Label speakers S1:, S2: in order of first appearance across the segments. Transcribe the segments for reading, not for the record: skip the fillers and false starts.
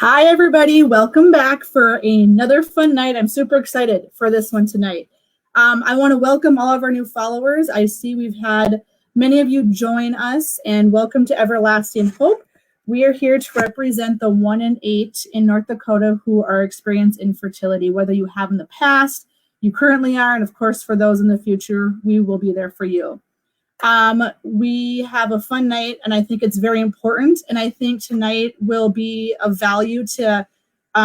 S1: Hi, everybody. Welcome back for another fun night. I'm super excited for this one tonight. I want to welcome all of our new followers. I see we've had many of you join us, and welcome to Everlasting Hope. We are here to represent the 1 in 8 in North Dakota who are experiencing infertility, whether you have in the past, you currently are, and of course, for those in the future, we will be there for you. We have a fun night, and I think it's very important. And I think tonight will be of value to,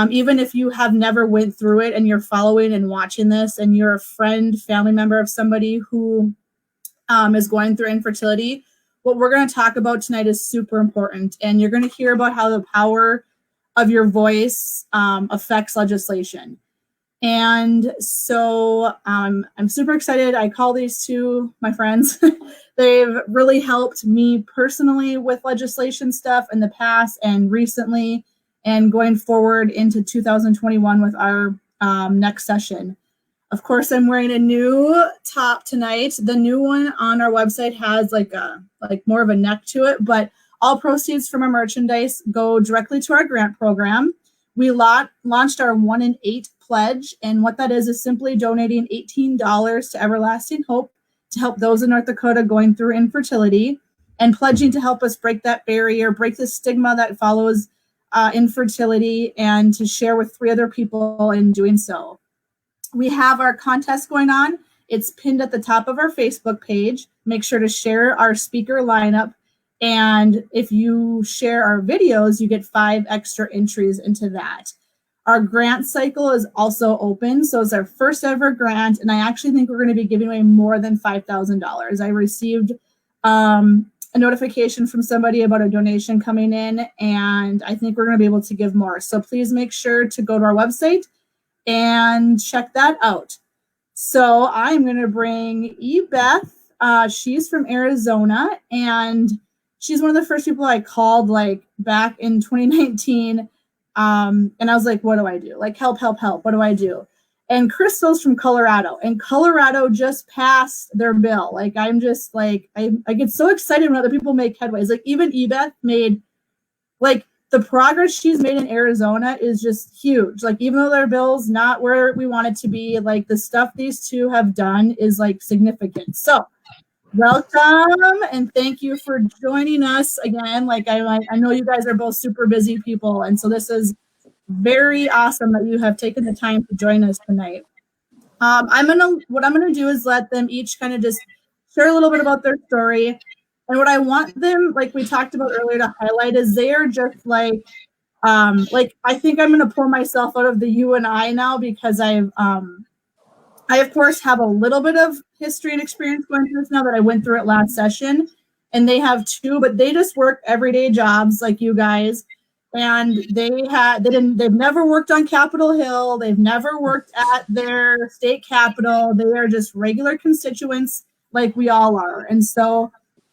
S1: even if you have never went through it and you're following and watching this and you're a friend, family member of somebody who is going through infertility, what we're going to talk about tonight is super important. And you're going to hear about how the power of your voice affects legislation. And so I'm super excited. I call these two my friends. They've really helped me personally with legislation stuff in the past and recently, and going forward into 2021 with our next session. Of course, I'm wearing a new top tonight. The new one on our website has like more of a neck to it, but all proceeds from our merchandise go directly to our grant program. We launched our 1 in 8 pledge, and what that is simply donating $18 to Everlasting Hope to help those in North Dakota going through infertility, and pledging to help us break that barrier, break the stigma that follows infertility, and to share with 3 other people in doing so. We have our contest going on. It's pinned at the top of our Facebook page. Make sure to share our speaker lineup. And if you share our videos, you get 5 extra entries into that. Our grant cycle is also open. So it's our first ever grant. And I actually think we're going to be giving away more than $5,000. I received a notification from somebody about a donation coming in, and I think we're going to be able to give more. So please make sure to go to our website and check that out. So I'm going to bring Ebeth. She's from Arizona, and she's one of the first people I called back in 2019. And I was like, what do I do? Help. What do I do? And Crystal's from Colorado, and Colorado just passed their bill. I'm just I get so excited when other people make headways. Even Ebeth made the progress she's made in Arizona is just huge. Even though their bill's not where we want it to be, the stuff these two have done is significant. So welcome, and thank you for joining us again. I know you guys are both super busy people, and so this is very awesome that you have taken the time to join us tonight. What I'm gonna do is let them each kind of just share a little bit about their story, and what I want them, we talked about earlier, to highlight is they are just I think I'm gonna pull myself out of the you and I now, because I of course have a little bit of history and experience going through this now that I went through it last session, and they have too, but they just work everyday jobs like you guys, and they've never worked on Capitol Hill, they've never worked at their state capitol, they are just regular constituents like we all are. And so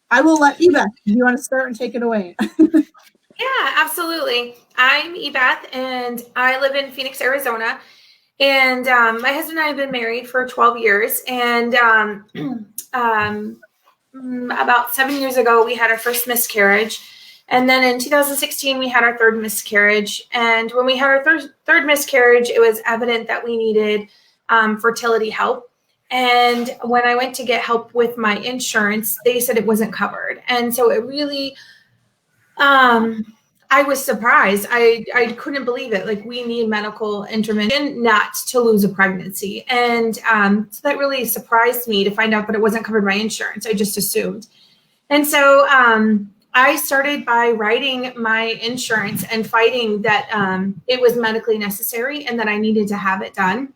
S1: I will let Ebeth, do you want to start and take it away?
S2: Yeah, absolutely. I'm Ebeth, and I live in Phoenix, Arizona. And my husband and I have been married for 12 years. And about 7 years ago, we had our first miscarriage. And then in 2016, we had our 3rd miscarriage. And when we had our third miscarriage, it was evident that we needed fertility help. And when I went to get help with my insurance, they said it wasn't covered. And so it really, I was surprised. I couldn't believe it. We need medical intervention not to lose a pregnancy. And so that really surprised me to find out that it wasn't covered by insurance. I just assumed. And so I started by writing my insurance and fighting that it was medically necessary and that I needed to have it done.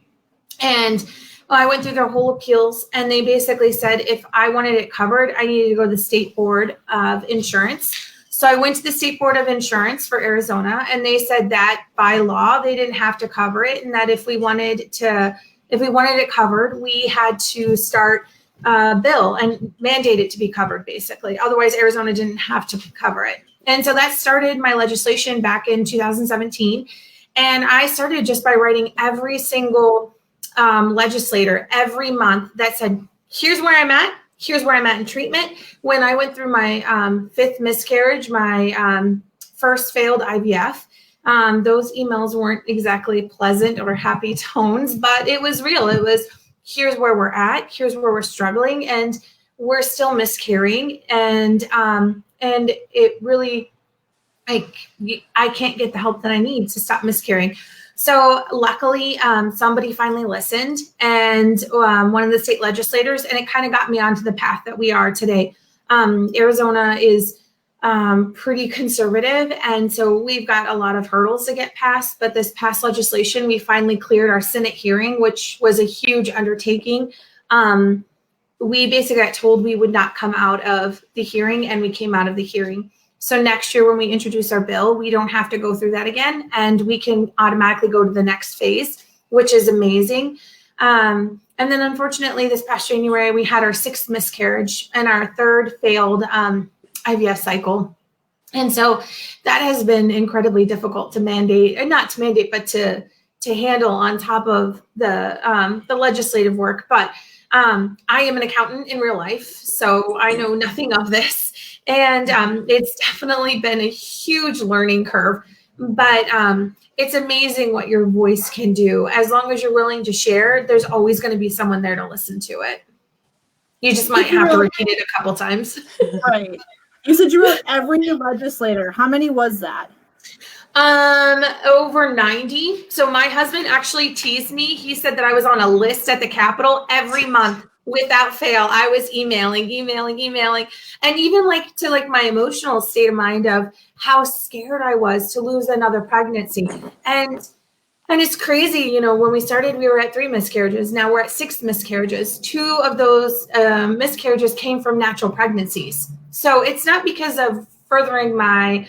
S2: And I went through their whole appeals, and they basically said if I wanted it covered, I needed to go to the State Board of Insurance. So I went to the State Board of Insurance for Arizona, and they said that by law, they didn't have to cover it, and that if we wanted it covered, we had to start a bill and mandate it to be covered, basically. Otherwise, Arizona didn't have to cover it. And so that started my legislation back in 2017. And I started just by writing every single legislator every month that said, here's where I'm at. Here's where I'm at in treatment. When I went through my 5th miscarriage, my first failed IVF, Those emails weren't exactly pleasant or happy tones, but it was real. It was, here's where we're at, here's where we're struggling, and we're still miscarrying. And it really, I can't get the help that I need to stop miscarrying. So luckily, somebody finally listened, and one of the state legislators, and it kind of got me onto the path that we are today. Arizona is pretty conservative, and so we've got a lot of hurdles to get past. But this past legislation, we finally cleared our Senate hearing, which was a huge undertaking. We basically got told we would not come out of the hearing, and we came out of the hearing. So next year when we introduce our bill, we don't have to go through that again, and we can automatically go to the next phase, which is amazing. And then unfortunately, this past January, we had our 6th miscarriage and our 3rd failed IVF cycle. And so that has been incredibly difficult to mandate, and not to mandate, but to handle on top of the legislative work. But I am an accountant in real life, so I know nothing of this. And it's definitely been a huge learning curve, but it's amazing what your voice can do. As long as you're willing to share, there's always going to be someone there to listen to it. You just might have to repeat it a couple times.
S1: Right. You said you wrote every legislator. How many was that?
S2: Over 90. So my husband actually teased me. He said that I was on a list at the Capitol every month. Without fail, I was emailing, and even to my emotional state of mind of how scared I was to lose another pregnancy. And it's crazy, when we started, we were at 3 miscarriages. Now we're at 6 miscarriages. 2 of those miscarriages came from natural pregnancies. So it's not because of furthering my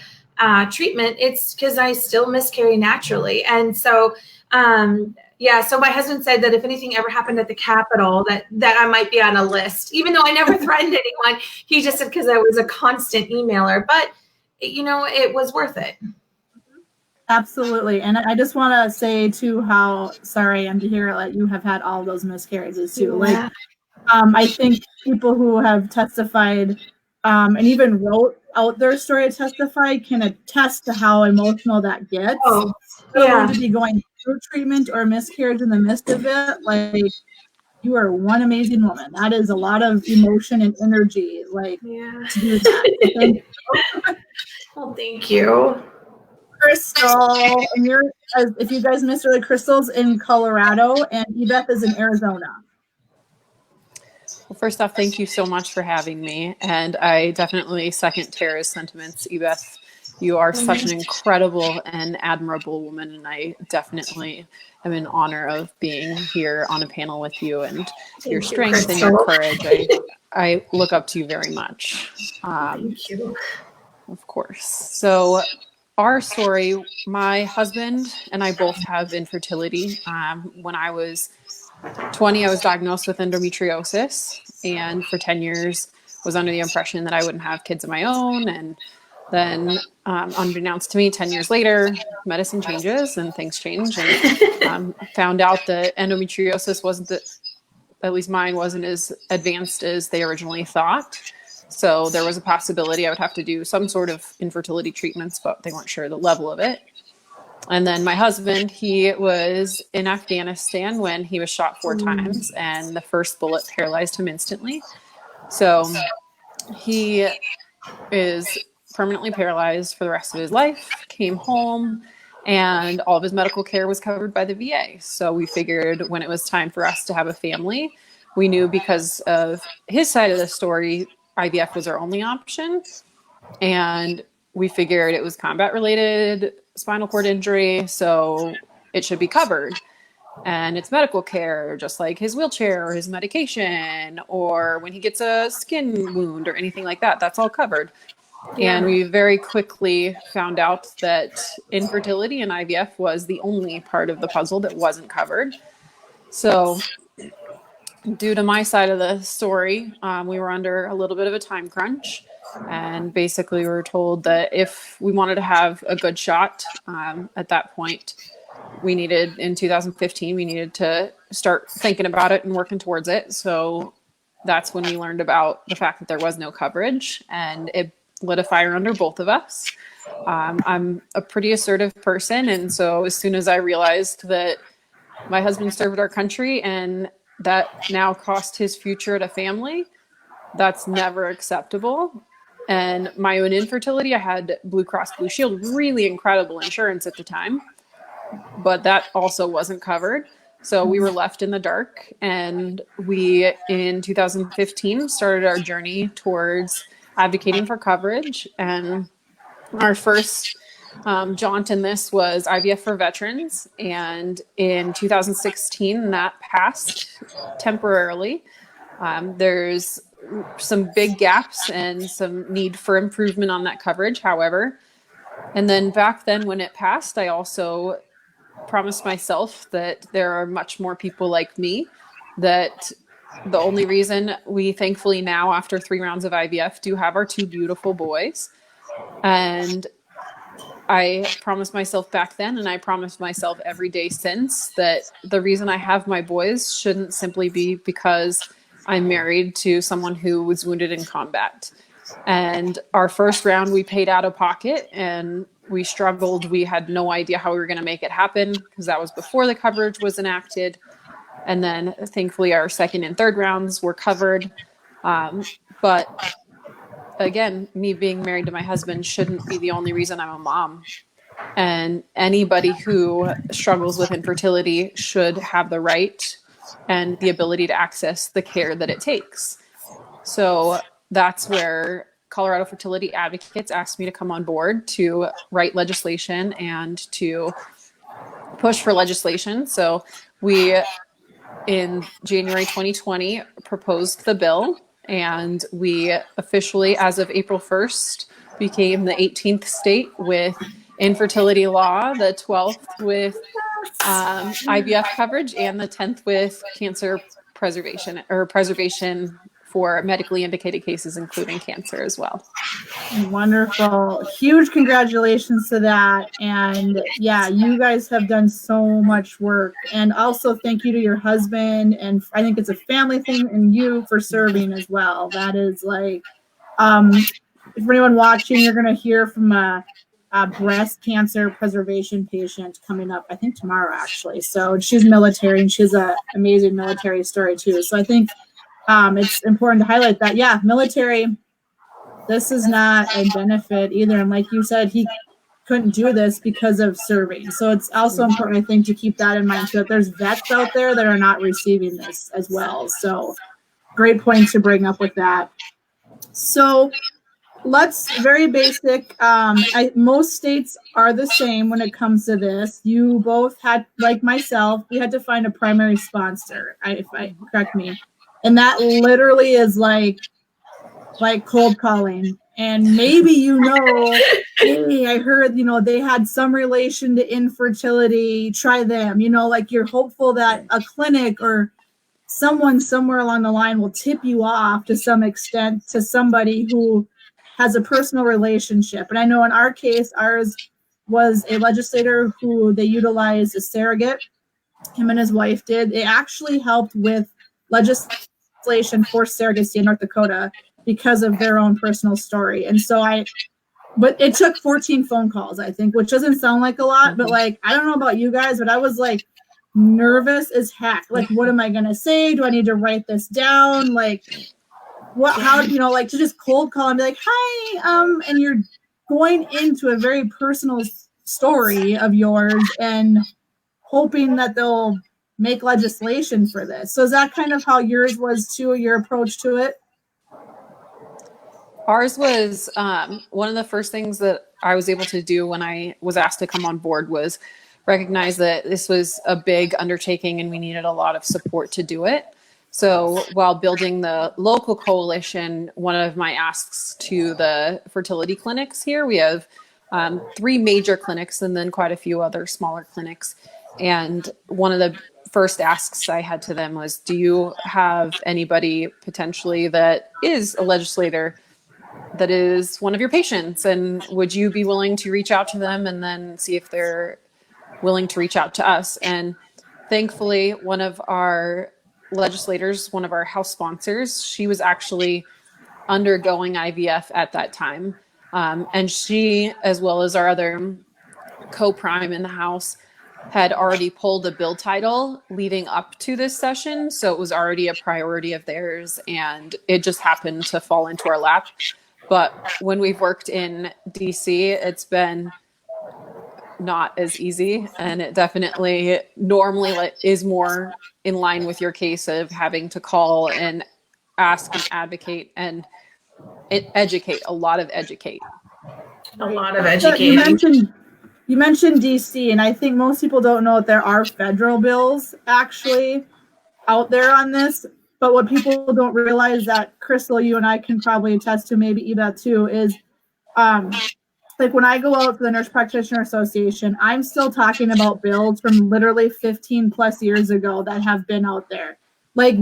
S2: treatment. It's because I still miscarry naturally. And so, so my husband said that if anything ever happened at the Capitol, that I might be on a list, even though I never threatened anyone. He just said because I was a constant emailer, but it was worth it.
S1: Absolutely. And I just want to say too, how sorry I am to hear that you have had all those miscarriages too.
S2: Yeah.
S1: I think people who have testified and even wrote out their story to testify can attest to how emotional that gets.
S2: Oh, yeah.
S1: To be going through treatment or miscarriage in the midst of it, you are one amazing woman. That is a lot of emotion and energy, to do that. Thank you.
S2: Well, thank you.
S1: Crystal, and if you guys missed her, Crystal's in Colorado and Ebeth is in Arizona.
S3: Well, first off, thank you so much for having me. And I definitely second Tara's sentiments. Ebeth, you are such an incredible and admirable woman. And I definitely am in honor of being here on a panel with you, and your strength and your courage. I look up to you very much.
S2: Thank you.
S3: Of course. So our story, my husband and I both have infertility. When I was 20, I was diagnosed with endometriosis, and for 10 years was under the impression that I wouldn't have kids of my own. And then unbeknownst to me, 10 years later, medicine changes and things change, and found out that endometriosis at least mine wasn't as advanced as they originally thought. So there was a possibility I would have to do some sort of infertility treatments, but they weren't sure the level of it. And then my husband, he was in Afghanistan when he was shot 4 times, and the first bullet paralyzed him instantly. So he is permanently paralyzed for the rest of his life, came home, and all of his medical care was covered by the VA. So we figured when it was time for us to have a family, we knew because of his side of the story, IVF was our only option. And we figured it was combat related, spinal cord injury, so it should be covered. And it's medical care, just like his wheelchair or his medication, or when he gets a skin wound or anything like that, that's all covered. Yeah. And we very quickly found out that infertility and IVF was the only part of the puzzle that wasn't covered. So due to my side of the story, we were under a little bit of a time crunch. And basically we were told that if we wanted to have a good shot at that point, in 2015, we needed to start thinking about it and working towards it. So that's when we learned about the fact that there was no coverage, and it lit a fire under both of us. I'm a pretty assertive person. And so as soon as I realized that my husband served our country and that now cost his future to family, that's never acceptable. And my own infertility, I had Blue Cross Blue Shield, really incredible insurance at the time, but that also wasn't covered. So we were left in the dark, and we, in 2015, started our journey towards advocating for coverage. And our first jaunt in this was IVF for veterans. And in 2016, that passed temporarily. There's some big gaps and some need for improvement on that coverage, however. And then back then when it passed, I also promised myself that there are much more people like me, that the only reason we thankfully now, after 3 rounds of IVF, do have our 2 beautiful boys. And I promised myself back then, and I promised myself every day since, that the reason I have my boys shouldn't simply be because I'm married to someone who was wounded in combat. And our first round, we paid out of pocket and we struggled. We had no idea how we were going to make it happen because that was before the coverage was enacted. And then thankfully our second and third rounds were covered. But again, me being married to my husband shouldn't be the only reason I'm a mom. And anybody who struggles with infertility should have the right and the ability to access the care that it takes. So that's where Colorado Fertility Advocates asked me to come on board to write legislation and to push for legislation. So we, in January 2020, proposed the bill, and we officially, as of April 1st, became the 18th state with infertility law, the 12th with IVF coverage, and the 10th with cancer preservation for medically indicated cases, including cancer as well.
S1: Wonderful. Huge congratulations to that. And yeah, you guys have done so much work. And also thank you to your husband. And I think it's a family thing, and you for serving as well. That is like, for anyone watching, you're going to hear from a breast cancer preservation patient coming up, I think tomorrow actually. So she's military, and she's an amazing military story too. So I think it's important to highlight that, yeah, military, this is not a benefit either. And like you said, he couldn't do this because of serving. So it's also important, I think, to keep that in mind too, that there's vets out there that are not receiving this as well. So great point to bring up with that. So let's, very basic. Most states are the same when it comes to this. You both had, like myself, we had to find a primary sponsor, correct me. And that literally is like cold calling. And maybe, hey, I heard, they had some relation to infertility, try them, like you're hopeful that a clinic or someone somewhere along the line will tip you off to some extent to somebody who has a personal relationship. And I know in our case, ours was a legislator who they utilized a surrogate. Him and his wife did. It actually helped with legislation for surrogacy in North Dakota because of their own personal story. And so but it took 14 phone calls, I think, which doesn't sound like a lot, but like, I don't know about you guys, but I was like nervous as heck. Like, what am I going to say? Do I need to write this down? Like, how, like to just cold call and be like, hi, and you're going into a very personal story of yours and hoping that they'll make legislation for this. So is that kind of how yours was too, your approach to it?
S3: Ours was one of the first things that I was able to do when I was asked to come on board was recognize that this was a big undertaking and we needed a lot of support to do it. So while building the local coalition, one of my asks to the fertility clinics here, we have 3 major clinics and then quite a few other smaller clinics. And one of the first asks I had to them was, do you have anybody potentially that is a legislator that is one of your patients? And would you be willing to reach out to them and then see if they're willing to reach out to us? And thankfully, one of our legislators, one of our house sponsors, she was actually undergoing IVF at that time. And she, as well as our other co-prime in the House, had already pulled a bill title leading up to this session. So it was already a priority of theirs, and it just happened to fall into our lap. But when we've worked in DC, it's been not as easy, and it definitely normally is more in line with your case of having to call and ask and advocate and educate, a lot of educate.
S2: A lot of
S1: So
S2: educating.
S1: you mentioned DC, and I think most people don't know that there are federal bills actually out there on this. But what people don't realize, that Crystal, you and I can probably attest to, maybe Ebeth too, is like when I go out for the Nurse Practitioner Association, I'm still talking about bills from literally 15 plus years ago that have been out there. Like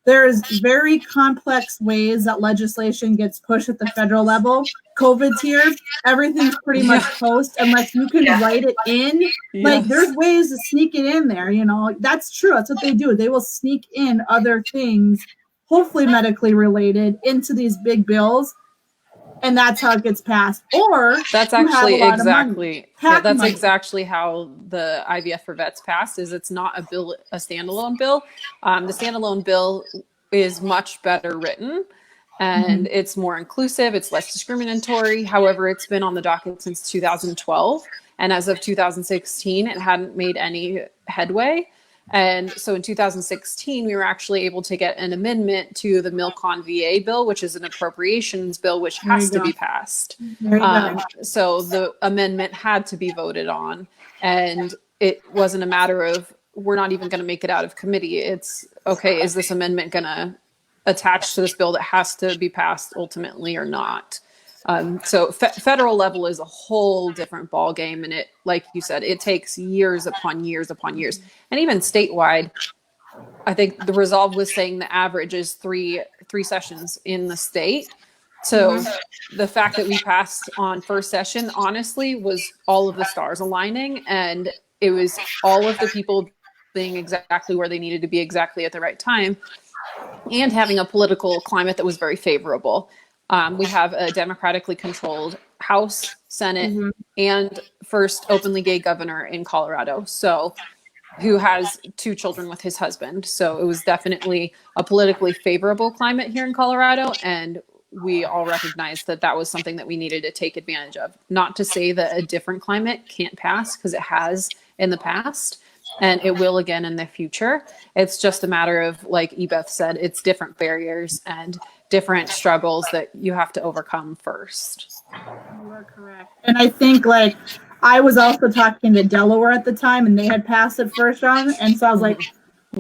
S1: there's very complex ways that legislation gets pushed at the federal level. COVID's here. Everything's pretty much post unless you can write it in. Like there's ways to sneak it in there, you know. That's true. That's what they do. They will sneak in other things, hopefully medically related, into these big bills. And that's how it gets passed. Or
S3: that's actually exactly how the IVF for Vets passed. Is it's not a bill, a standalone bill. The standalone bill is much better written, and it's more inclusive. It's less discriminatory. However, it's been on the docket since 2012, and as of 2016, it hadn't made any headway. And so in 2016, we were actually able to get an amendment to the MilCon VA bill, which is an appropriations bill, which has to be passed. So the amendment had to be voted on. And it wasn't a matter of, we're not even going to make it out of committee. It's, okay, is this amendment going to attach to this bill that has to be passed ultimately or not? So federal level is a whole different ball game, and it, like you said, it takes years upon years upon years. And even statewide, I think the resolve was saying the average is three sessions in the state. So the fact that we passed on first session, honestly, was all of the stars aligning, and it was all of the people being exactly where they needed to be exactly at the right time, and having a political climate that was very favorable. We have a democratically controlled House, Senate, and first openly gay governor in Colorado. So, who has 2 children with his husband. So it was definitely a politically favorable climate here in Colorado. And we all recognized that that was something that we needed to take advantage of. Not to say that a different climate can't pass, because it has in the past. And it will again in the future. It's just a matter of, like Ebeth said, it's different barriers and different struggles that you have to overcome first.
S1: You are correct. And I think, like, I was also talking to Delaware at the time, and they had passed it first round. And so I was like,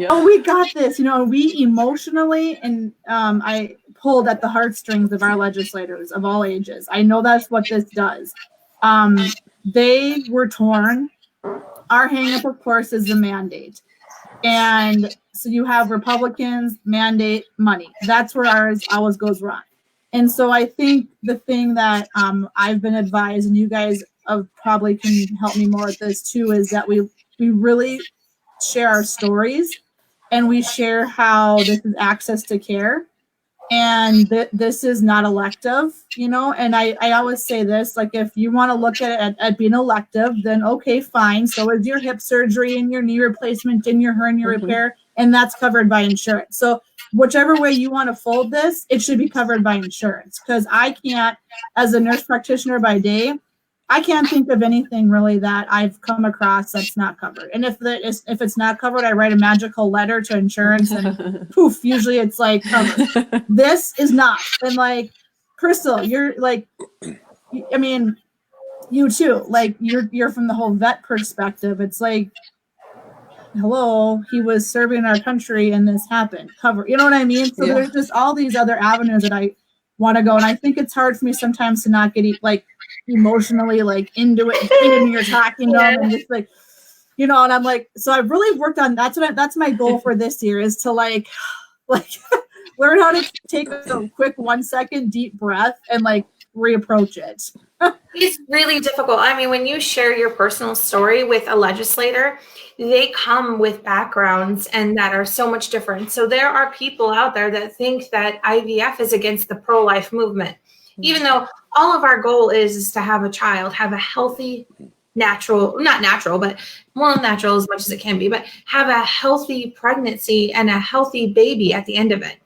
S1: oh, we got this. You know, we emotionally, and I pulled at the heartstrings of our legislators of all ages. I know that's what this does. They were torn. Our hang up, of course, is the mandate. And so you have Republicans, mandate, money. That's where ours always goes wrong. And so I think the thing that I've been advised, and you guys probably can help me more with this too, is that we really share our stories, and we share how this is access to care. And this is not elective, you know, and I always say this, like, if you want to look at it at being elective, then okay, fine. So is your hip surgery and your knee replacement and your hernia repair, and that's covered by insurance. So whichever way you want to fold this, it should be covered by insurance, because I can't, as a nurse practitioner by day, I can't think of anything really that I've come across that's not covered. And if it's not covered, I write a magical letter to insurance, and poof, usually it's like covered. This is not. And like, Crystal, you're like, I mean, you too, like you're from the whole vet perspective. It's like, hello, he was serving our country and this happened. Cover, you know what I mean? So there's just all these other avenues that I want to go. And I think it's hard for me sometimes to not get like emotionally like into it, and you're talking to them and just like, you know, and I'm like, so I've really worked on that's my goal for this year, is to like learn how to take a quick 1 second deep breath and like reapproach it.
S2: It's really difficult. I mean, when you share your personal story with a legislator, they come with backgrounds and that are so much different. So there are people out there that think that IVF is against the pro-life movement. even though all of our goal is to have a child, have a healthy, natural, not natural, but more natural as much as it can be, but have a healthy pregnancy and a healthy baby at the end of it.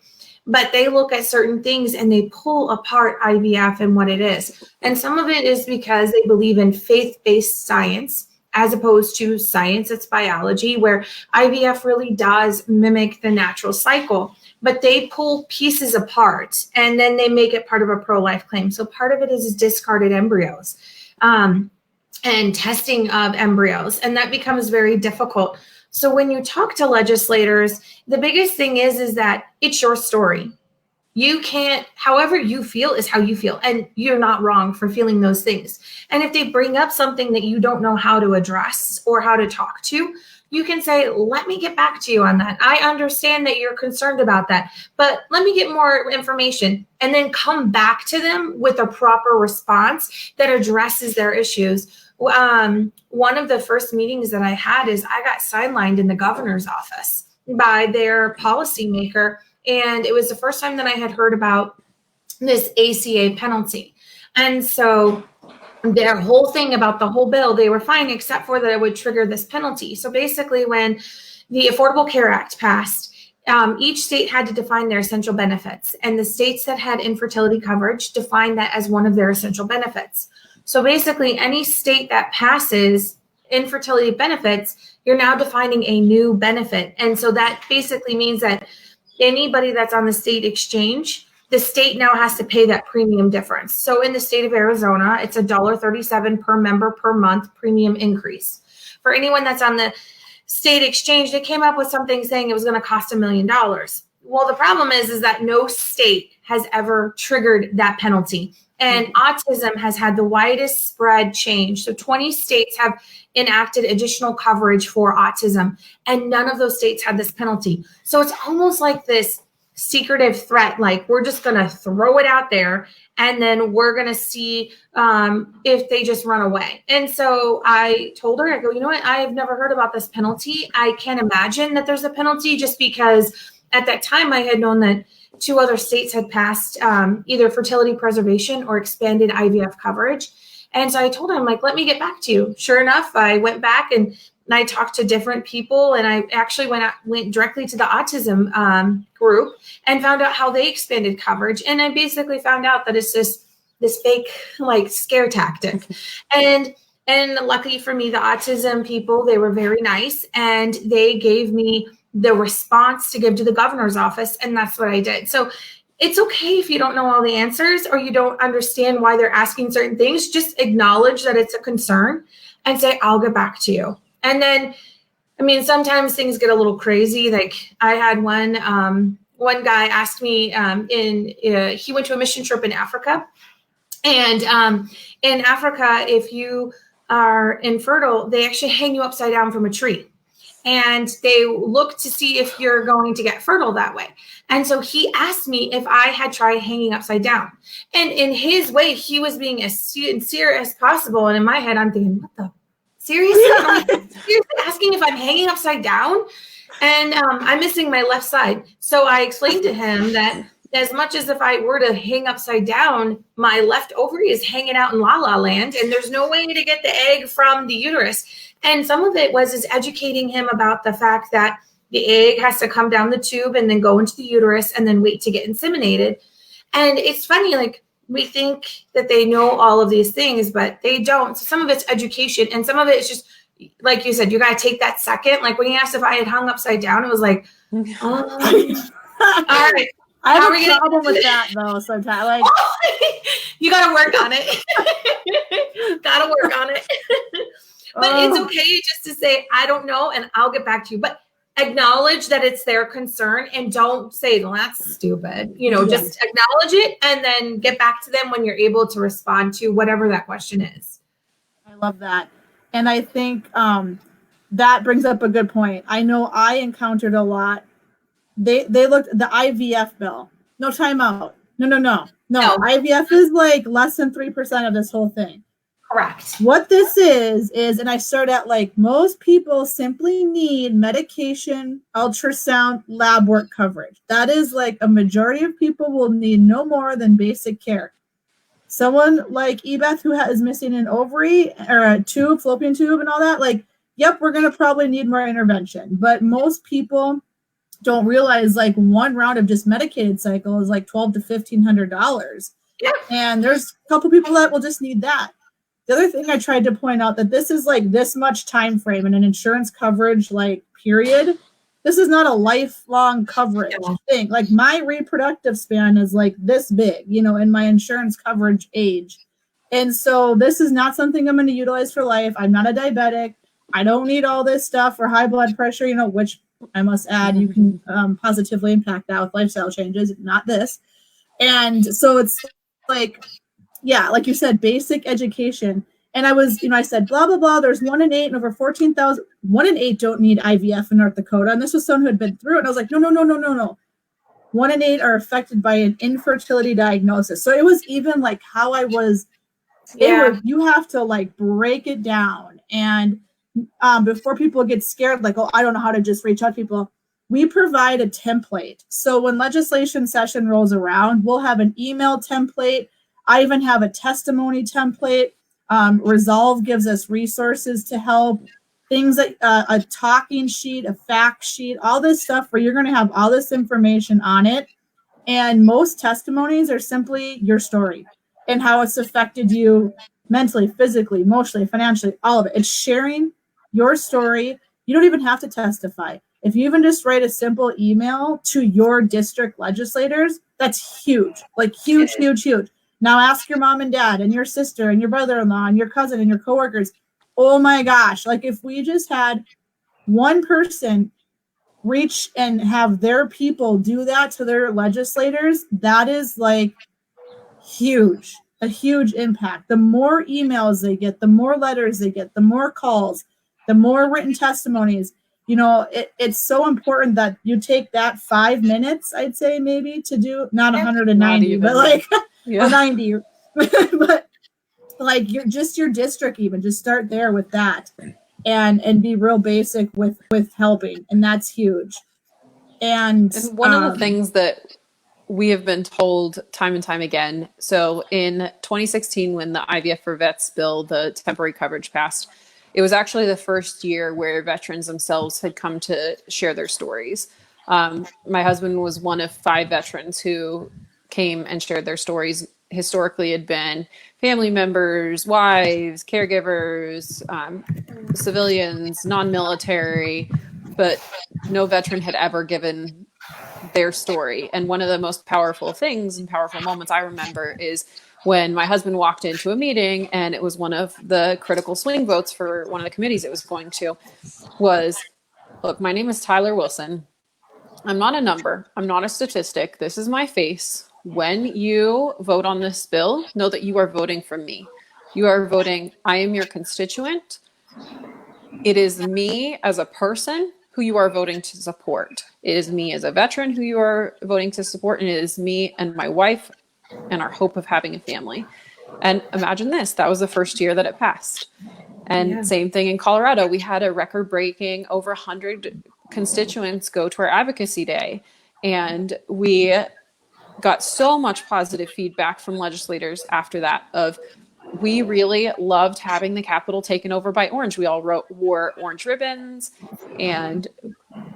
S2: But they look at certain things and they pull apart IVF and what it is. And some of it is because they believe in faith-based science as opposed to science, it's biology, where IVF really does mimic the natural cycle. But they pull pieces apart and then they make it part of a pro-life claim. So part of it is discarded embryos and testing of embryos. And that becomes very difficult. So when you talk to legislators, the biggest thing is that it's your story. You can't, however you feel is how you feel. And you're not wrong for feeling those things. And if they bring up something that you don't know how to address or how to talk to, you can say, let me get back to you on that. I understand that you're concerned about that, but let me get more information and then come back to them with a proper response that addresses their issues. One of the first meetings that I had is I got sidelined in the governor's office by their policymaker. And it was the first time that I had heard about this ACA penalty. And so their whole thing about the whole bill, they were fine, except for that it would trigger this penalty. So basically when the Affordable Care Act passed, each state had to define their essential benefits. And the states that had infertility coverage defined that as one of their essential benefits. So basically any state that passes infertility benefits, you're now defining a new benefit. And so that basically means that anybody that's on the state exchange, the state now has to pay that premium difference. So in the state of Arizona, it's $1.37 per member per month premium increase. For anyone that's on the state exchange, they came up with something saying it was going to cost $1 million. Well, the problem is that no state has ever triggered that penalty. And autism has had the widest spread change. So 20 states have enacted additional coverage for autism, and none of those states had this penalty. So it's almost like this secretive threat, like we're just going to throw it out there and then we're going to see if they just run away. And so I told her, I go, you know what? I have never heard about this penalty. I can't imagine that there's a penalty, just because at that time I had known that 2 other states had passed either fertility preservation or expanded IVF coverage. And so I told her, I'm like, let me get back to you. Sure enough, I went back and I talked to different people, and I actually went directly to the autism group and found out how they expanded coverage. And I basically found out that it's this fake like scare tactic. And luckily for me, the autism people, they were very nice, and they gave me the response to give to the governor's office. And that's what I did. So it's okay if you don't know all the answers or you don't understand why they're asking certain things. Just acknowledge that it's a concern and say, I'll get back to you. And then, I mean, sometimes things get a little crazy. Like I had one guy asked me he went to a mission trip in Africa. And in Africa, if you are infertile, they actually hang you upside down from a tree. And they look to see if you're going to get fertile that way. And so he asked me if I had tried hanging upside down. And in his way, he was being as sincere as possible. And in my head, I'm thinking, what the? Seriously? Seriously asking if I'm hanging upside down? And I'm missing my left side. So I explained to him that as much as if I were to hang upside down, my left ovary is hanging out in la la land. And there's no way to get the egg from the uterus. And some of it was educating him about the fact that the egg has to come down the tube and then go into the uterus and then wait to get inseminated. And it's funny, like we think that they know all of these things, but they don't. So some of it's education, and some of it is just, like you said, you got to take that second. Like when he asked if I had hung upside down, it was like, all right.
S1: I have a problem with that though. Sometimes, like,
S2: you got to work on it. Got to work on it. But it's okay just to say, I don't know, and I'll get back to you. But acknowledge that it's their concern and don't say, well, that's stupid. You know, just acknowledge it and then get back to them when you're able to respond to whatever that question is.
S1: I love that. And I think that brings up a good point. I know I encountered a lot. They looked the IVF bill. No timeout. No. IVF is like less than 3% of this whole thing.
S2: Correct.
S1: What this is, and I start at like most people simply need medication, ultrasound, lab work coverage. That is like a majority of people will need no more than basic care. someone like Ebeth who is missing an ovary or a tube, fallopian tube and all that, like, yep, we're going to probably need more intervention. But most people don't realize like one round of just medicated cycle is like $1,200 to $1,500.
S2: Yeah.
S1: And there's a couple people that will just need that. The other thing I tried to point out that this is like this much time frame in an insurance coverage like period. This is not a lifelong coverage thing. Like my reproductive span is like this big, you know, in my insurance coverage age. And so this is not something I'm going to utilize for life. I'm not a diabetic. I don't need all this stuff for high blood pressure, you know, which I must add, you can positively impact that with lifestyle changes, not this. And so it's like, yeah, like you said, basic education. And I was, you know, I said, blah, blah, blah. There's 1 in 8 and over 14,000. 1 in 8 don't need IVF in North Dakota. And this was someone who had been through it. And I was like, no. 1 in 8 are affected by an infertility diagnosis. So it was even like how I was, you have to like break it down. And before people get scared, like, oh, I don't know how to just reach out to people. We provide a template. So when legislation session rolls around, we'll have an email template. I even have a testimony template. Resolve gives us resources to help. Things like a talking sheet, a fact sheet, all this stuff where you're going to have all this information on it. And most testimonies are simply your story and how it's affected you mentally, physically, emotionally, financially, all of it. It's sharing your story. You don't even have to testify. If you even just write a simple email to your district legislators, that's huge, like huge. Now ask your mom and dad and your sister and your brother-in-law and your cousin and your coworkers. Oh my gosh. Like if we just had one person reach and have their people do that to their legislators, that is like huge, a huge impact. The more emails they get, the more letters they get, the more calls, the more written testimonies. You know, it's so important that you take that 5 minutes, I'd say maybe to do, not 190, but like 90, but like your district, even just start there with that and be real basic with helping. And that's huge. And
S3: one of the things that we have been told time and time again. So in 2016, when the IVF for Vets bill, the temporary coverage passed, it was actually the first year where veterans themselves had come to share their stories. My husband was one of 5 veterans who came and shared their stories. Historically, had been family members, wives, caregivers, civilians, non-military, but no veteran had ever given their story. And one of the most powerful things and powerful moments I remember is when my husband walked into a meeting, and it was one of the critical swing votes for one of the committees it was going to, was, look, my name is Tyler Wilson. I'm not a number. I'm not a statistic. This is my face. When you vote on this bill, know that you are voting for me. You are voting, I am your constituent. It is me as a person who you are voting to support. It is me as a veteran who you are voting to support, and it is me and my wife and our hope of having a family. And imagine this, that was the first year that it passed. And same thing in Colorado, we had a record-breaking over 100 constituents go to our advocacy day. And we got so much positive feedback from legislators after that of, we really loved having the Capitol taken over by orange. We all wore orange ribbons, and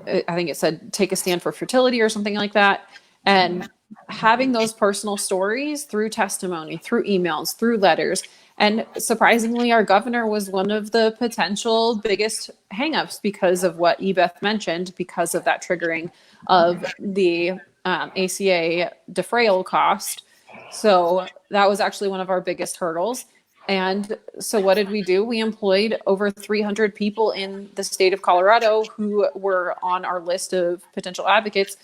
S3: I think it said, take a stand for fertility or something like that. And having those personal stories through testimony, through emails, through letters. And surprisingly, our governor was one of the potential biggest hangups because of what Ebeth mentioned, because of that triggering of the ACA defrayal cost. So that was actually one of our biggest hurdles. And so what did we do? We employed over 300 people in the state of Colorado who were on our list of potential advocates.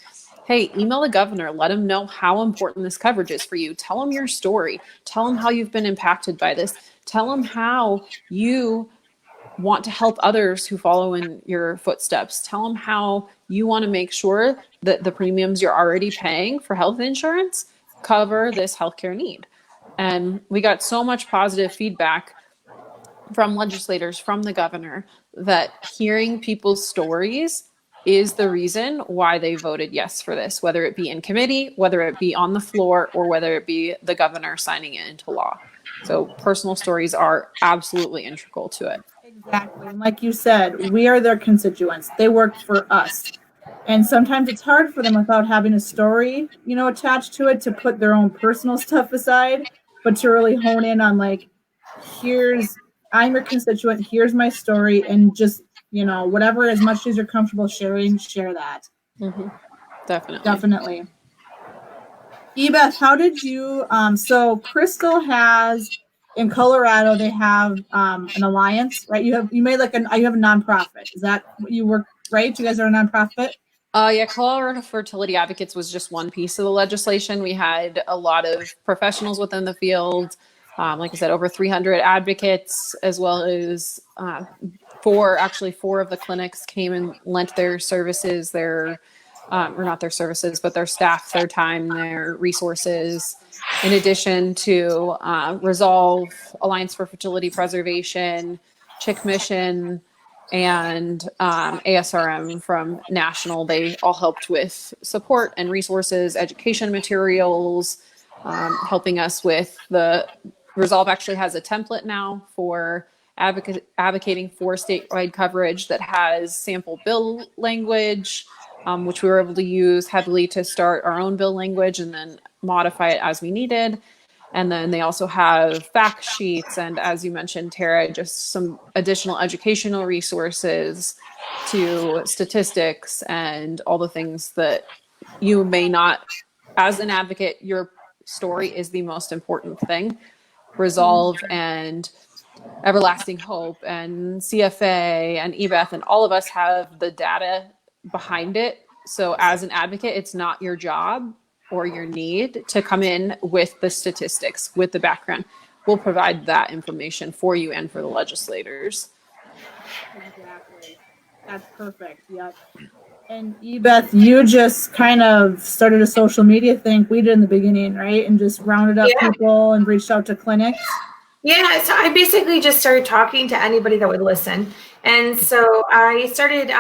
S3: Hey, email the governor, let him know how important this coverage is for you. Tell him your story. Tell him how you've been impacted by this. Tell him how you want to help others who follow in your footsteps. Tell them how you want to make sure that the premiums you're already paying for health insurance cover this healthcare need. And we got so much positive feedback from legislators, from the governor, that hearing people's stories is the reason why they voted yes for this, whether it be in committee, whether it be on the floor, or whether it be the governor signing it into law. So personal stories are absolutely integral to it.
S1: Exactly. And like you said, we are their constituents. They work for us. And sometimes it's hard for them without having a story, attached to it, to put their own personal stuff aside, but to really hone in on like, I'm your constituent, here's my story, and just, whatever, as much as you're comfortable sharing, share that.
S3: Mm-hmm. Definitely.
S1: Definitely. Ebeth, how did you, so Crystal has, in Colorado, they have an alliance, right? You have a nonprofit. Is that what you work, right? You guys are a nonprofit?
S3: Yeah, Colorado Fertility Advocates was just one piece of the legislation. We had a lot of professionals within the field. Like I said, over 300 advocates, as well as four of the clinics came and lent their services, or not their services, but their staff, their time, their resources, in addition to Resolve, Alliance for Fertility Preservation, Chick Mission, and ASRM from National. They all helped with support and resources, education materials, helping us with the Resolve actually has a template now for advocating for statewide coverage that has sample bill language, which we were able to use heavily to start our own bill language and then modify it as we needed. And then they also have fact sheets, and as you mentioned, Tara, just some additional educational resources to statistics and all the things that you may not, as an advocate, your story is the most important thing. Resolve and Everlasting Hope and CFA and Ebeth and all of us have the data behind it. So as an advocate, it's not your job or your need to come in with the statistics, with the background. We'll provide that information for you and for the legislators.
S1: Exactly. That's perfect. Yep. And Ebeth, you just kind of started a social media thing we did in the beginning, right? And just rounded up people and reached out to clinics.
S2: Yeah, so I basically just started talking to anybody that would listen. And so I started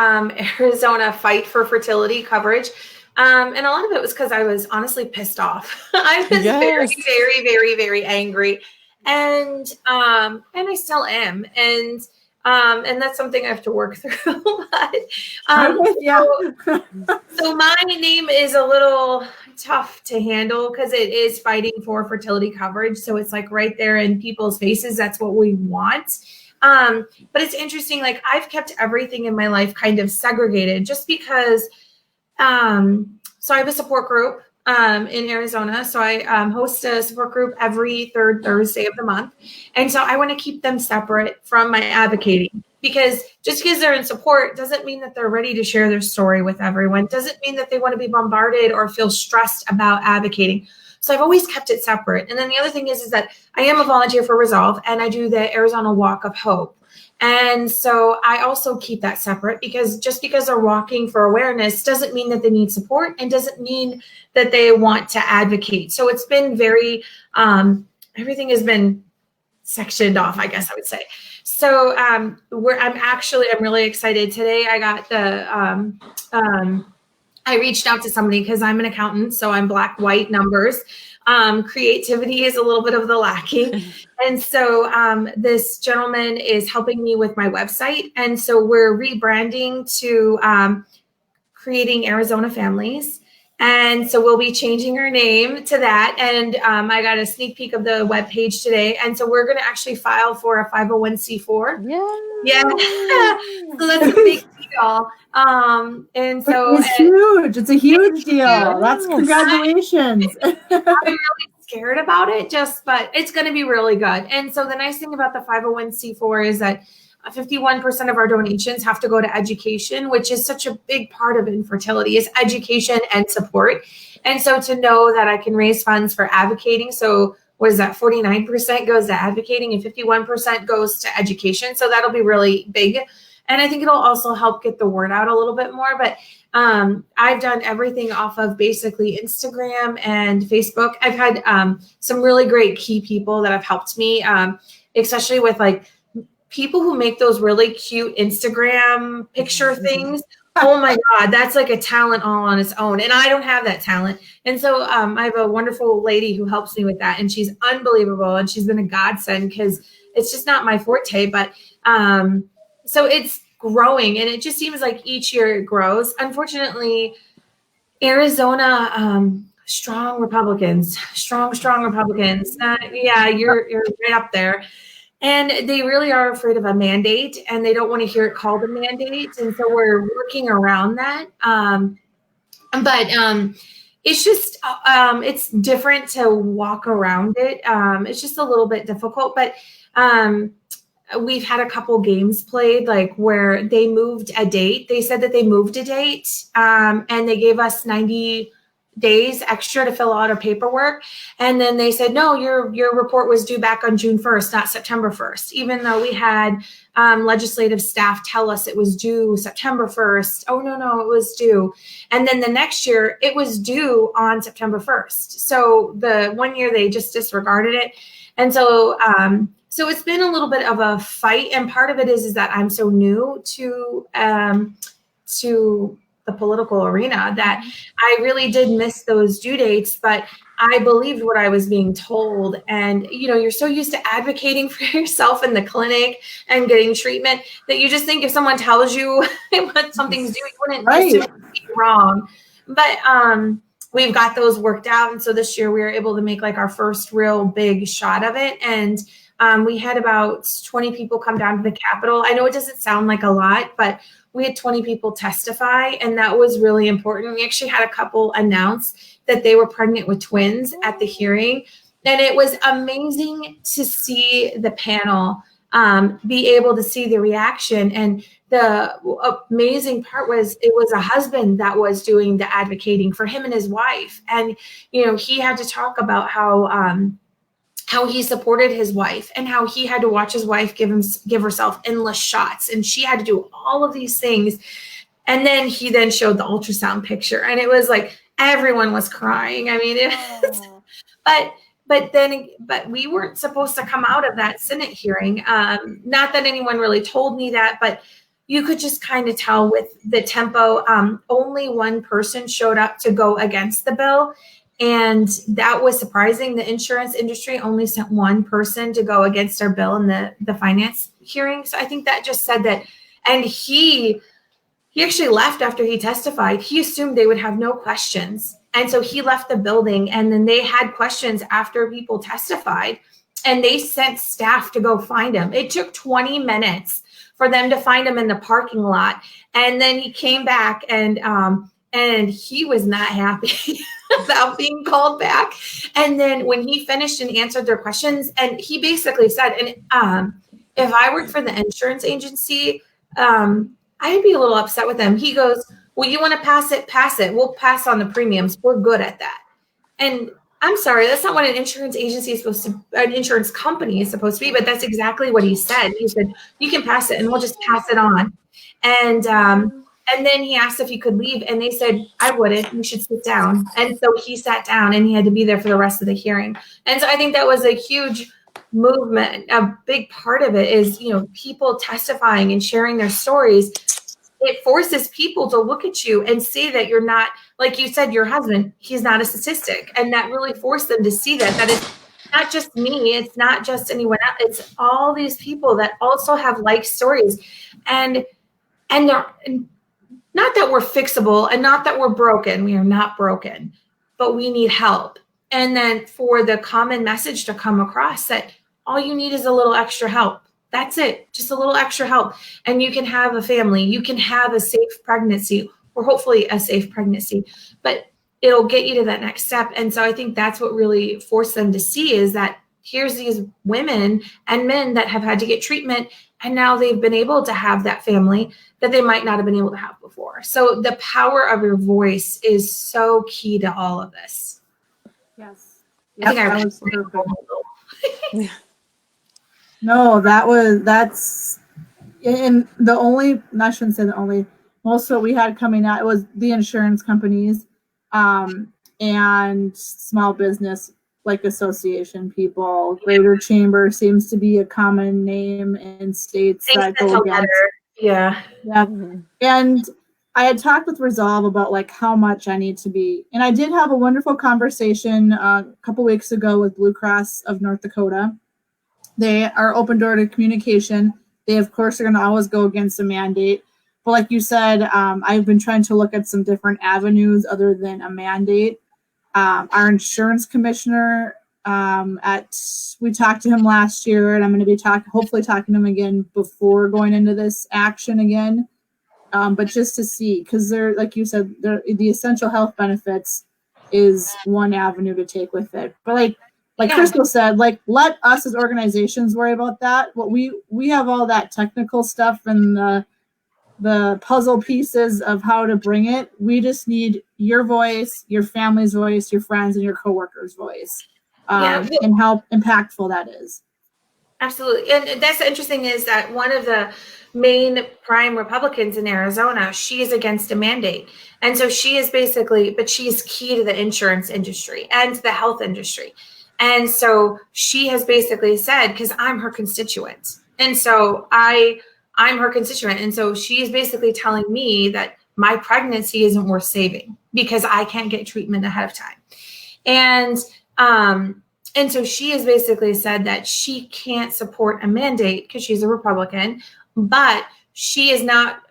S2: Arizona Fight for Fertility coverage. And a lot of it was because I was honestly pissed off. I was very, very, very, very angry. And I still am. And that's something I have to work through. But, so my name is a little tough to handle because it is fighting for fertility coverage. So it's like right there in people's faces. That's what we want. But it's interesting. Like I've kept everything in my life kind of segregated just because. So I have a support group in Arizona. So I host a support group every third Thursday of the month. And so I want to keep them separate from my advocating, because just because they're in support doesn't mean that they're ready to share their story with everyone. Doesn't mean that they want to be bombarded or feel stressed about advocating. So I've always kept it separate. And then the other thing is that I am a volunteer for Resolve, and I do the Arizona Walk of Hope. And so I also keep that separate, because just because they're walking for awareness doesn't mean that they need support and doesn't mean that they want to advocate. So it's been very, everything has been sectioned off, I guess I would say. So I'm really excited. Today I got I reached out to somebody because I'm an accountant, so I'm black, white numbers. Creativity is a little bit of the lacking. And so this gentleman is helping me with my website. And so we're rebranding to Creating Arizona Families. And so we'll be changing our name to that. And I got a sneak peek of the webpage today. And so we're going to actually file for a 501c4. Yeah. So that's a big deal. And so
S1: it's huge. It's a huge deal. Yes. That's congratulations.
S2: I'm really scared about it, but it's going to be really good. And so the nice thing about the 501c4 is that 51% of our donations have to go to education, which is such a big part of infertility, is education and support. And so to know that I can raise funds for advocating. So what is that? 49% goes to advocating and 51% goes to education. So that'll be really big. And I think it'll also help get the word out a little bit more. But I've done everything off of basically Instagram and Facebook. I've had some really great key people that have helped me, especially with like people who make those really cute Instagram picture things, Oh my God, that's like a talent all on its own. And I don't have that talent. And so I have a wonderful lady who helps me with that. And she's unbelievable. And she's been a godsend because it's just not my forte. But so it's growing. And it just seems like each year it grows. Unfortunately, Arizona, strong Republicans. Yeah, you're right up there. And they really are afraid of a mandate, and they don't want to hear it called a mandate. And so we're working around that. But it's just, it's different to walk around it. It's just a little bit difficult, but we've had a couple games played, like where they moved a date. They said that they moved a date, and they gave us 90 days extra to fill out our paperwork. And then they said, no, your report was due back on June 1st, not September 1st, even though we had legislative staff tell us it was due September 1st. Oh, no, it was due. And then the next year it was due on September 1st. So the 1 year they just disregarded it. And so, so it's been a little bit of a fight. And part of it is that I'm so new to the political arena that I really did miss those due dates, but I believed what I was being told. And, you're so used to advocating for yourself in the clinic and getting treatment that you just think if someone tells you what something's due, you wouldn't assume it's wrong. But we've got those worked out. And so this year we were able to make like our first real big shot of it. And we had about 20 people come down to the Capitol. I know it doesn't sound like a lot, but we had 20 people testify, and that was really important. We actually had a couple announce that they were pregnant with twins at the hearing, and it was amazing to see the panel be able to see the reaction. And the amazing part was it was a husband that was doing the advocating for him and his wife, and he had to talk about how he supported his wife and how he had to watch his wife give herself endless shots. And she had to do all of these things. And then he then showed the ultrasound picture, and it was like, everyone was crying. I mean, it was, but we weren't supposed to come out of that Senate hearing. Not that anyone really told me that, but you could just kind of tell with the tempo. Only one person showed up to go against the bill. And that was surprising. The insurance industry only sent one person to go against our bill in the finance hearing. So I think that just said that. And he actually left after he testified. He assumed they would have no questions. And so he left the building, and then they had questions after people testified, and they sent staff to go find him. It took 20 minutes for them to find him in the parking lot. And then he came back, and he was not happy about being called back. And then when he finished and answered their questions, and he basically said, and if I worked for the insurance agency, I'd be a little upset with them. He goes, well, you want to pass it, pass it. We'll pass on the premiums. We're good at that. And I'm sorry, that's not what an insurance agency is supposed to, an insurance company is supposed to be, but that's exactly what he said. He said, you can pass it and we'll just pass it on. And then he asked if he could leave, and they said, I wouldn't, you should sit down. And so he sat down, and he had to be there for the rest of the hearing. And so I think that was a huge movement. A big part of it is, people testifying and sharing their stories. It forces people to look at you and see that you're not, like you said, your husband, he's not a statistic. And that really forced them to see that it's not just me, it's not just anyone else, it's all these people that also have life stories. And they're not that we're fixable and not that we're broken. We are not broken, but we need help. And then for the common message to come across that all you need is a little extra help. That's it. Just a little extra help. And you can have a family. You can have a safe pregnancy, or hopefully a safe pregnancy, but it'll get you to that next step. And so I think that's what really forced them to see is that here's these women and men that have had to get treatment, and now they've been able to have that family that they might not have been able to have before. So the power of your voice is so key to all of this.
S1: Yes.
S2: I think I
S1: was perfect. No, that's, and the only, I shouldn't say the only, most of what we had coming out, it was the insurance companies, and small business, like association people. Greater Chamber seems to be a common name in states that go against.
S2: Yeah.
S1: Yeah. And I had talked with Resolve about like how much I need to be, and I did have a wonderful conversation a couple weeks ago with Blue Cross of North Dakota. They are open door to communication. They, of course, are going to always go against a mandate. But like you said, I've been trying to look at some different avenues other than a mandate. Our insurance commissioner, we talked to him last year, and I'm going to be hopefully talking to him again before going into this action again. But just to see, because they're, like you said, the essential health benefits is one avenue to take with it. But like Crystal said, like, let us as organizations worry about that. What we have all that technical stuff and the puzzle pieces of how to bring it. We just need your voice, your family's voice, your friends, and your coworkers' voice, and how impactful that is.
S2: Absolutely. And that's interesting is that one of the main prime Republicans in Arizona, she is against a mandate. And so she is but she's key to the insurance industry and the health industry. And so she has basically said, because I'm her constituent. And so I'm her constituent. And so she's basically telling me that my pregnancy isn't worth saving because I can't get treatment ahead of time. And so she has basically said that she can't support a mandate because she's a Republican, but she is not,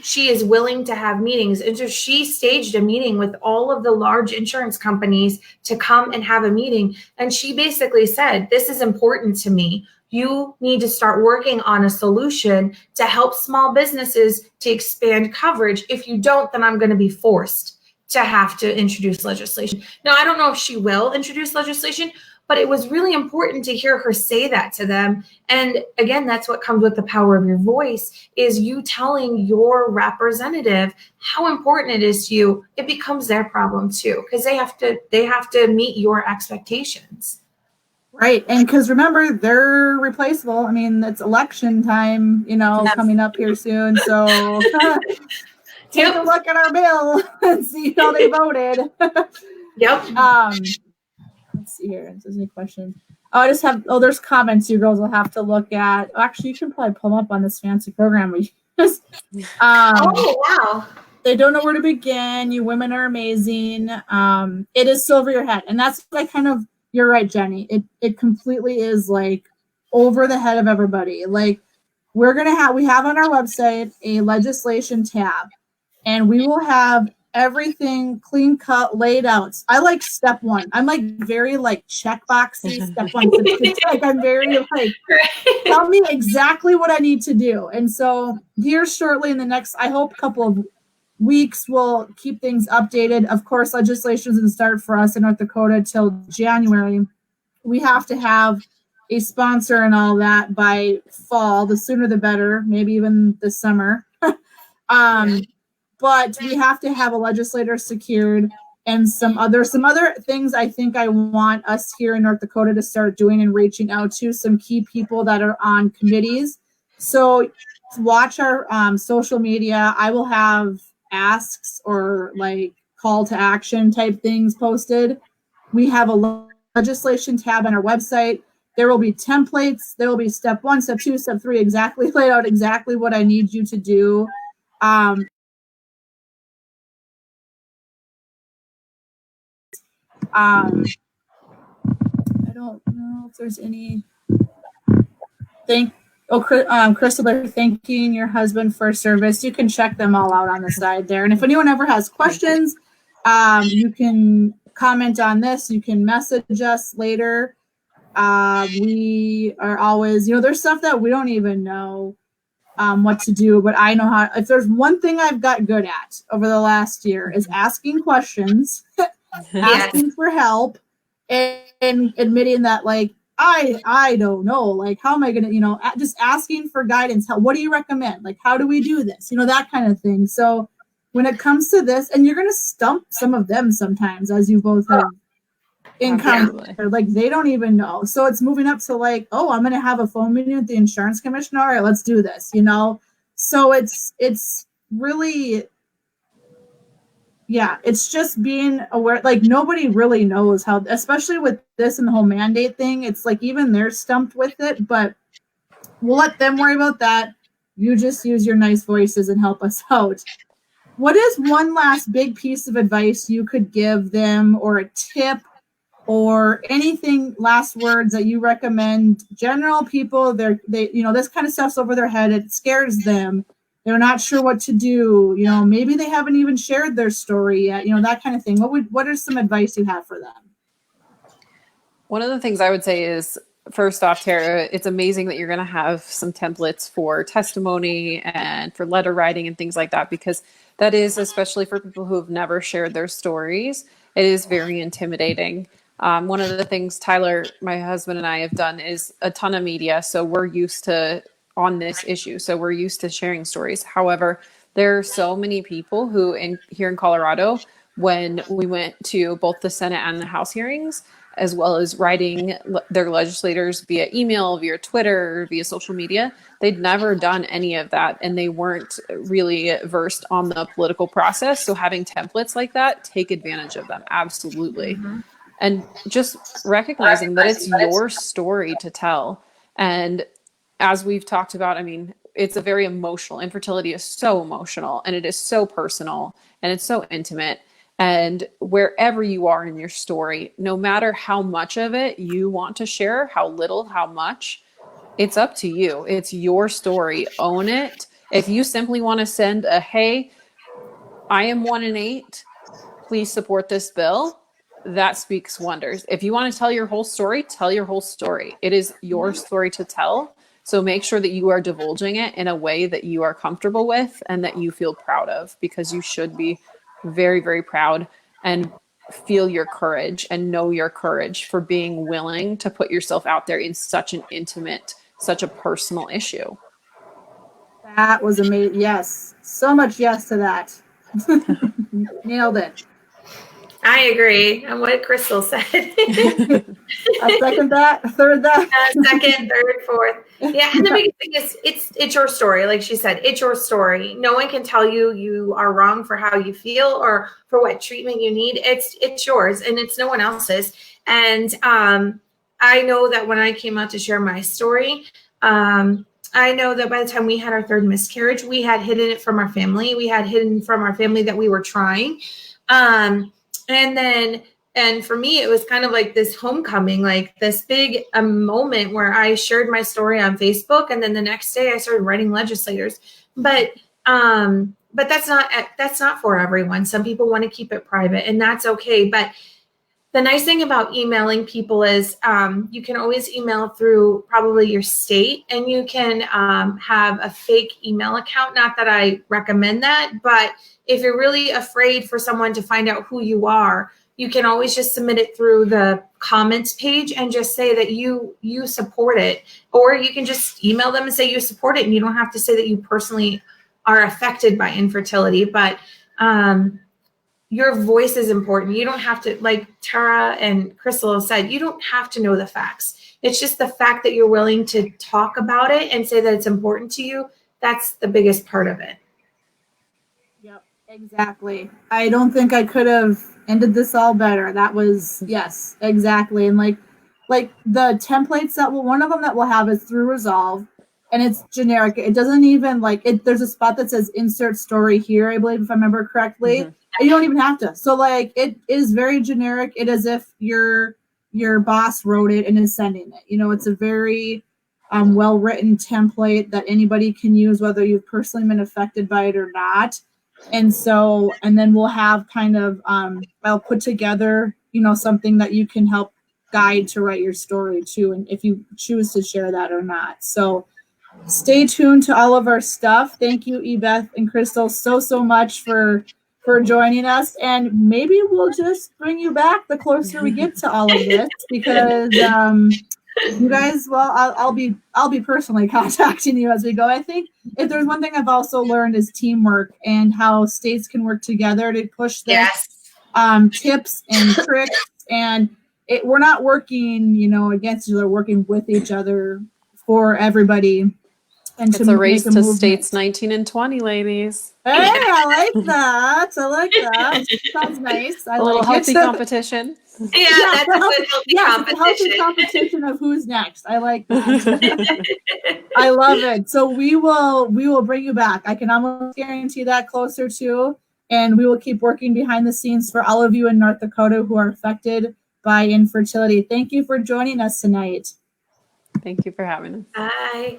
S2: she is willing to have meetings. And so she staged a meeting with all of the large insurance companies to come and have a meeting. And she basically said, this is important to me. You need to start working on a solution to help small businesses to expand coverage. If you don't, then I'm going to be forced to have to introduce legislation. Now, I don't know if she will introduce legislation, but it was really important to hear her say that to them. And again, that's what comes with the power of your voice, is you telling your representative how important it is to you. It becomes their problem too, because they have to meet your expectations.
S1: Right. And because remember, they're replaceable. I mean, it's election time, coming up here soon. So take a look at our bill and see how they voted.
S2: Yep.
S1: Let's see here. If there's any questions. There's comments you girls will have to look at. Actually, you should probably pull them up on this fancy program we use.
S2: Oh, wow.
S1: They don't know where to begin. You women are amazing. It is so over your head. And that's like you're right, Jenny. It completely is like over the head of everybody. Like we have on our website a legislation tab, and we will have everything clean cut laid out. I like step one. I'm like very like checkboxy step one. It's like I'm very like tell me exactly what I need to do. And so here shortly in the next, I hope, couple of weeks, we'll keep things updated. Of course, legislation doesn't start for us in North Dakota till January. We have to have a sponsor and all that by fall. The sooner the better, maybe even this summer. But we have to have a legislator secured and some other things I think I want us here in North Dakota to start doing and reaching out to some key people that are on committees. So watch our social media. I will have asks or like call to action type things posted. We have a legislation tab on our website. There will be templates. There will be step 1, step 2, step 3, exactly laid out exactly what I need you to do. I don't know if there's any. Crystal, they're thanking your husband for service. You can check them all out on the side there. And if anyone ever has questions, you can comment on this. You can message us later. We are always, there's stuff that we don't even know what to do, but I know how. If there's one thing I've got good at over the last year is asking questions, asking for help, and admitting that like I don't know, like how am I gonna, just asking for guidance. What do you recommend? Like how do we do this? That kind of thing. So when it comes to this, and you're gonna stump some of them sometimes, as you both have encountered, like they don't even know. So it's moving up to like, oh, I'm gonna have a phone meeting with the insurance commissioner. All right, let's do this. So it's really. Yeah, it's just being aware. Like nobody really knows how, especially with this and the whole mandate thing. It's like even they're stumped with it, but we'll let them worry about that. You just use your nice voices and help us out. what is one last big piece of advice you could give them, or a tip, or anything, last words that you recommend general people? They this kind of stuff's over their head. It scares them. They're not sure what to do. Maybe they haven't even shared their story yet. That kind of thing. What is some advice you have for them?
S3: One of the things I would say is, first off, Tara, it's amazing that you're going to have some templates for testimony and for letter writing and things like that, because that is, especially for people who have never shared their stories, it is very intimidating. One of the things Tyler, my husband, and I have done is a ton of media. So we're used to on this issue. So we're used to sharing stories. However, there are so many people who here in Colorado, when we went to both the Senate and the House hearings, as well as writing their legislators via email, via Twitter, via social media, they'd never done any of that. And they weren't really versed on the political process. So having templates like that, take advantage of them. Absolutely. Mm-hmm. And just recognizing that it's your story to tell. And as we've talked about, I mean, it's a very emotional, infertility is so emotional, and it is so personal, and it's so intimate. And wherever you are in your story, no matter how much of it you want to share, how little, how much, it's up to you. It's your story. Own it. If you simply want to send a, hey, I am 1 in 8, please support this bill, that speaks wonders. If you want to tell your whole story, tell your whole story. It is your story to tell. So make sure that you are divulging it in a way that you are comfortable with and that you feel proud of, because you should be very, very proud and feel your courage and know your courage for being willing to put yourself out there in such an intimate, such a personal issue.
S1: That was amazing. Yes. So much yes to that. Nailed it.
S2: I agree on what Crystal said.
S1: I second that. Third that.
S2: Second, third, fourth. Yeah, and the biggest thing is it's your story. Like she said, it's your story. No one can tell you you are wrong for how you feel or for what treatment you need. It's yours, and it's no one else's. And I know that when I came out to share my story, I know that by the time we had our third miscarriage, we had hidden it from our family. We had hidden from our family that we were trying. And for me, it was kind of like this homecoming, like this big moment where I shared my story on Facebook. And then the next day I started writing legislators. But that's not for everyone. Some people want to keep it private, and that's okay. But the nice thing about emailing people is you can always email through probably your state, and you can have a fake email account. Not that I recommend that, but if you're really afraid for someone to find out who you are, you can always just submit it through the comments page and just say that you support it. Or you can just email them and say you support it, and you don't have to say that you personally are affected by infertility. But your voice is important. You don't have to, like Tara and Crystal have said, you don't have to know the facts. It's just the fact that you're willing to talk about it and say that it's important to you. That's the biggest part of it.
S1: Yep, exactly. I don't think I could have ended this all better. That was, yes, exactly. And like the templates one of them that we'll have is through Resolve, and it's generic. It doesn't even there's a spot that says insert story here, I believe, if I remember correctly. Mm-hmm. And you don't even have to. So it is very generic. It is as if your boss wrote it and is sending it. It's a very well-written template that anybody can use, whether you've personally been affected by it or not. And then we'll have kind of, I'll put together, something that you can help guide to write your story too, and if you choose to share that or not. So stay tuned to all of our stuff. Thank you, Ebeth and Crystal, so much for joining us, and maybe we'll just bring you back the closer we get to all of this, because you guys, well, I'll be personally contacting you as we go. I think if there's one thing I've also learned is teamwork and how states can work together to push this. Yes. Tips and tricks, and we're not working, against each other, working with each other for everybody. And
S3: it's a race to states 19 and 20, ladies.
S1: Hey, I like that. Sounds nice.
S3: A little healthy competition.
S2: Yeah, that's a good healthy competition.
S1: A healthy competition of who's next. I like that. I love it. So we will bring you back. I can almost guarantee that closer to And we will keep working behind the scenes for all of you in North Dakota who are affected by infertility. Thank you for joining us tonight.
S3: Thank you for having us.
S2: Bye.